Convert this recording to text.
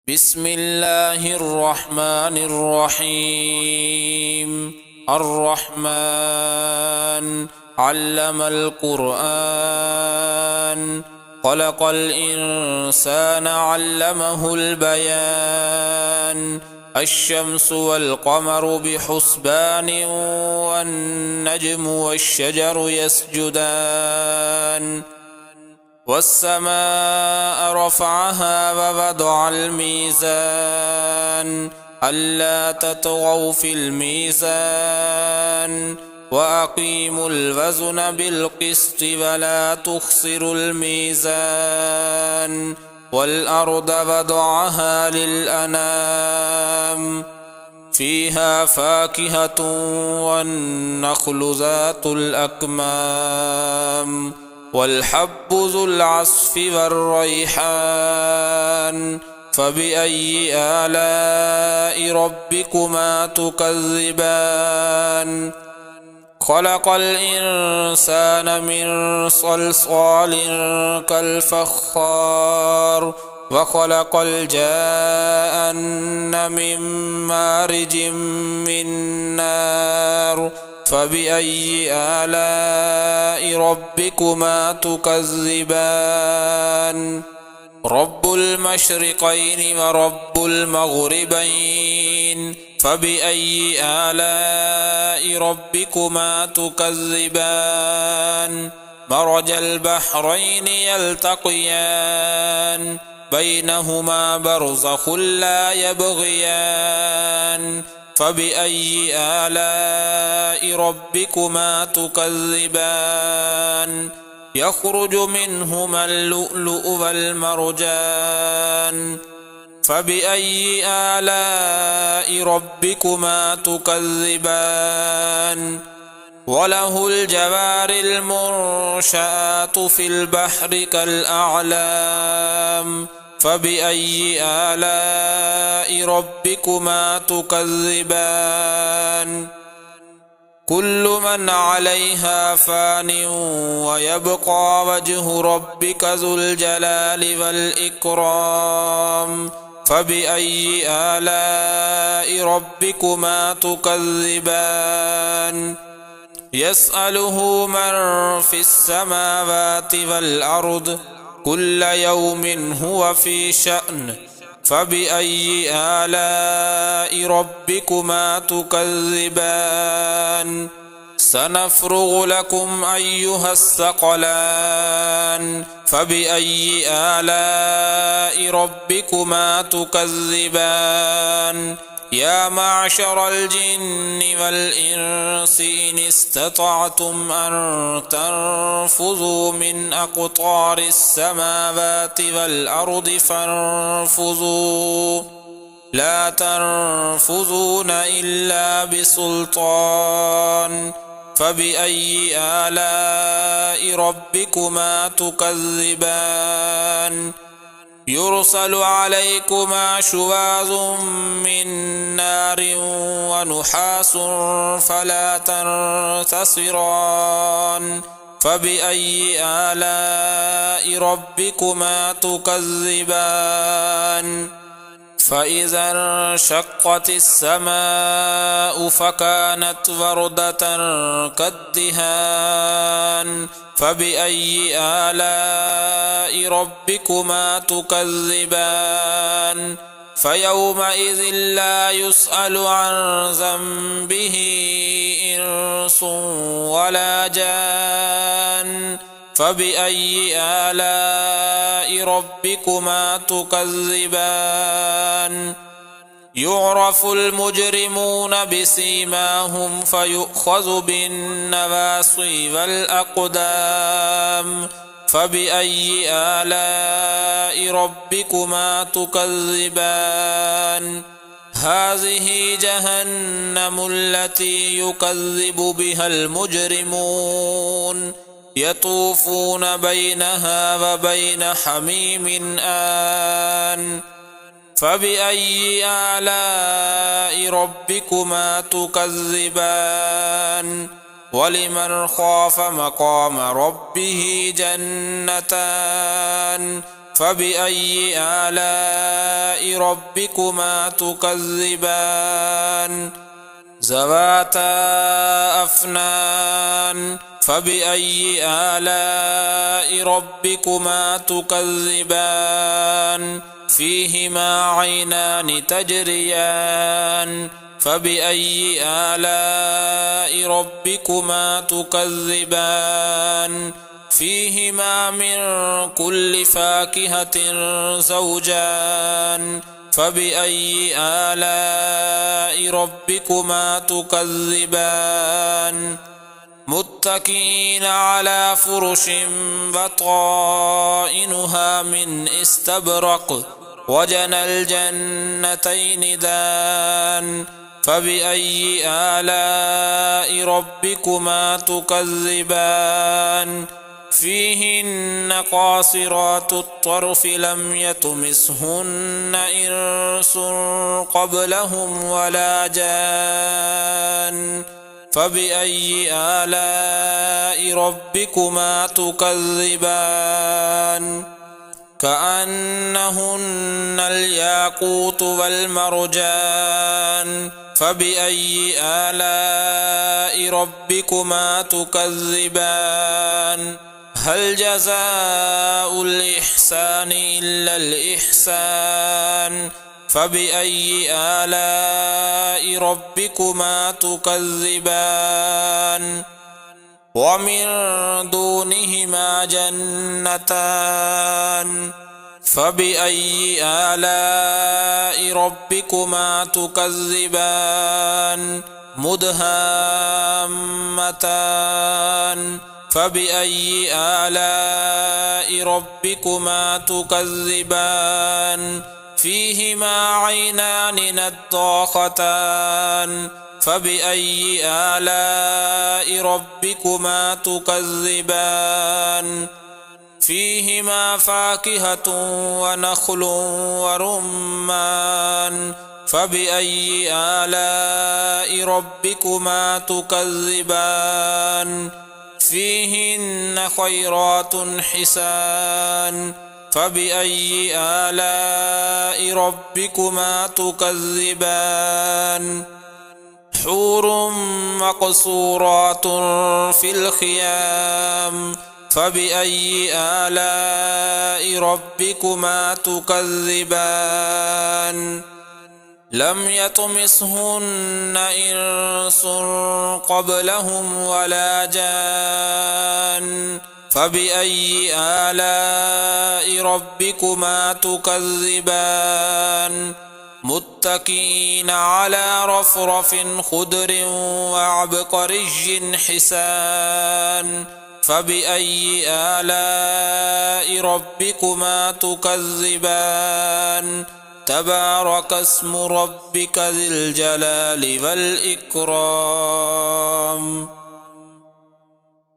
بسم الله الرحمن الرحيم. الرحمن علم القرآن، خلق الإنسان علمه البيان. الشمس والقمر بحسبان، والنجم والشجر يسجدان. والسماء رفعها ووضع الميزان، ألا تطغوا في الميزان، وأقيموا الوزن بالقسط ولا تخسروا الميزان. والأرض وضعها للأنام، فيها فاكهة والنخل ذات الأكمام، والحب ذو العصف والريحان. فبأي آلاء ربكما تكذبان؟ خلق الإنسان من صلصال كالفخار، وخلق الجان من مارج من نار. فبأي آلاء ربكما تكذبان؟ رب المشرقين ورب المغربين، فبأي آلاء ربكما تكذبان؟ مرج البحرين يلتقيان، بينهما برزخ لا يبغيان. فبأي آلاء ربكما تكذبان؟ يخرج منهما اللؤلؤ والمرجان. فبأي آلاء ربكما تكذبان؟ وله الجوار المنشآت في البحر كالأعلام. فبأي آلاء ربكما تكذبان؟ كل من عليها فان، ويبقى وجه ربك ذو الجلال والإكرام. فبأي آلاء ربكما تكذبان؟ يسأله من في السماوات والأرض، كل يوم هو في شأن. فبأي آلاء ربكما تكذبان؟ سنفرغ لكم أيها الثقلان. فبأي آلاء ربكما تكذبان؟ يا معشر الجن والإنس إن استطعتم أن تنفذوا من أقطار السماوات والأرض فانفذوا، لا تنفذون إلا بسلطان. فبأي آلاء ربكما تكذبان؟ يرسل عليكما شواظ من نار ونحاس فلا تنتصران. فبأي آلاء ربكما تكذبان؟ فإذا انشقت السماء فكانت وردة كالدهان. فبأي آلاء ربكما تكذبان؟ فيومئذ لا يسأل عن ذنبه إنس ولا جان. فبأي آلاء ربكما تكذبان؟ يعرف المجرمون بسيماهم فيؤخذ بالنواصي والأقدام. فبأي آلاء ربكما تكذبان؟ هذه جهنم التي يكذب بها المجرمون، يطوفون بينها وبين حميم آن. فبأي آلاء ربكما تكذبان؟ ولمن خاف مقام ربه جنتان، فبأي آلاء ربكما تكذبان ذواتا أفنان فبأي آلاء ربكما تكذبان فيهما عينان تجريان فبأي آلاء ربكما تكذبان فيهما من كل فاكهة زوجان فبأي آلاء ربكما تكذبان متكئين على فرش بطائنها من استبرق وجنى الجنتين دان فبأي آلاء ربكما تكذبان فيهن قاصرات الطرف لم يطمثهن إنس قبلهم ولا جان فبأي آلاء ربكما تكذبان كأنهن الياقوت والمرجان فبأي آلاء ربكما تكذبان هل جزاء الإحسان إلا الإحسان فبأي آلاء ربكما تكذبان ومن دونهما جنتان فبأي آلاء ربكما تكذبان مدهامتان فبأي آلاء ربكما تكذبان فيهما عينان نضاختان فبأي آلاء ربكما تكذبان فيهما فاكهة ونخل ورمان فبأي آلاء ربكما تكذبان فيهن خيرات حسان فبأي آلاء ربكما تكذبان حور مقصورات في الخيام فبأي آلاء ربكما تكذبان لم يطمثهن إنس قبلهم ولا جان فبأي آلاء ربكما تكذبان متكئين على رفرف خضر وعبقري حسان فبأي آلاء ربكما تكذبان تبارك اسم ربك ذي الجلال والإكرام